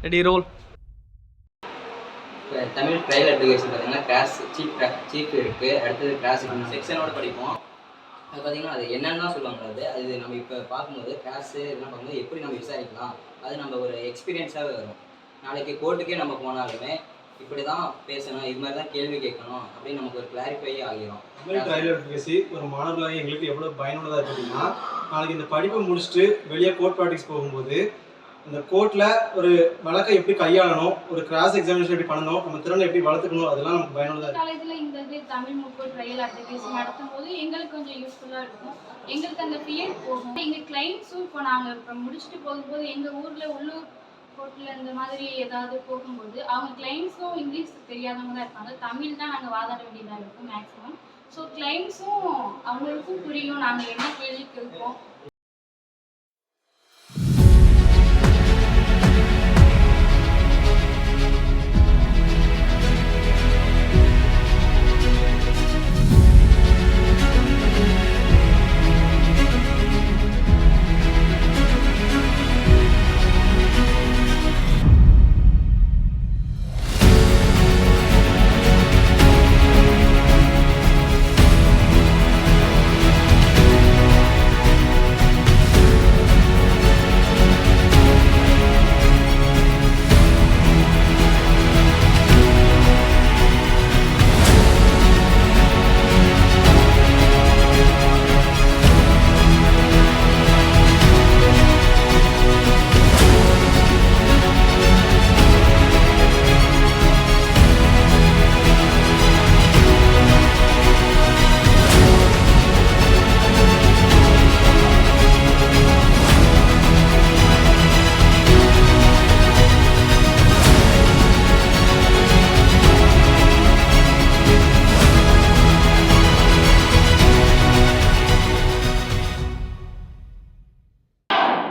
Ready role. Tamil trial application பார்த்தீங்கன்னா cross chief இருக்குது, அடுத்தது கிராஸ் செக்ஷனோட படிப்போம். அது பார்த்தீங்கன்னா அது என்னென்னா சொல்லுவாங்க. அது நம்ம இப்போ பார்க்கும்போது கிராஸு இதெல்லாம் பார்க்கும்போது எப்படி நம்ம விசாரிக்கலாம், அது நம்ம ஒரு எக்ஸ்பீரியன்ஸாகவே வரும். நாளைக்கு கோர்ட்டுக்கே நம்ம போனாலுமே இப்படி தான் பேசணும், இது மாதிரி தான் கேள்வி கேட்கணும் அப்படின்னு நமக்கு ஒரு கிளாரிஃபை ஆகிரும். தமிழ் ட்ரையல் அட்வொகேசி ஒரு மாணவர்களாக எங்களுக்கு எவ்வளோ பயனுள்ளதாக இருக்குது அப்படின்னா, நாளைக்கு இந்த படிப்பை முடிச்சுட்டு வெளியே கோர்ட் ப்ராக்டிஸ் போகும்போது இந்த கோர்ட்டில் ஒரு வழக்கை எப்படி கையாளணும், ஒரு கிராஸ் எக்ஸாமினேஷன் எப்படி பண்ணணும், நம்ம திறனை எப்படி வளர்த்துக்கணும், அதெல்லாம் நமக்கு பயனுள்ளதாக இருக்குது. காலேஜில் இந்த தமிழ் முக்கோட் ட்ரையல் அப்ளிகேஷன் நடத்தும் போது எங்களுக்கு கொஞ்சம் யூஸ்ஃபுல்லாக இருக்கும். எங்களுக்கு அந்த ஃபியர் போகும். எங்கள் கிளைண்ட்ஸும் இப்போ நாங்கள் இப்போ முடிச்சுட்டு போகும்போது எங்கள் ஊரில் உள்ளூர் கோர்ட்டில் இந்த மாதிரி ஏதாவது போகும்போது அவங்க கிளைண்ட்ஸும் இங்கிலீஷ் தெரியாதவங்க தான் இருப்பாங்க. தமிழ் தான் நாங்கள் வாதாட வேண்டியதாக இருக்கும் மேக்ஸிமம். ஸோ கிளைண்ட்ஸும் அவங்களுக்கும் புரியும் நாங்கள் என்ன கேள்வி கேட்போம்.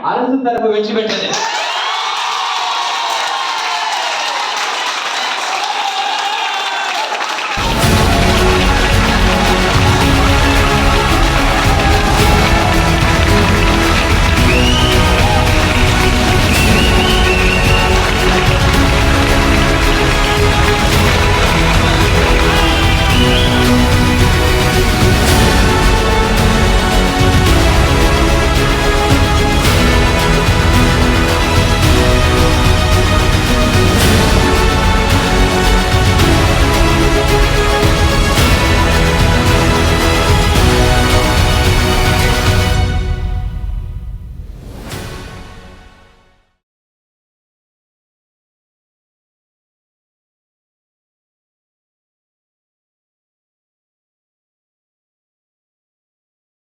அரசு தரப்பு வெற்றி பெற்ற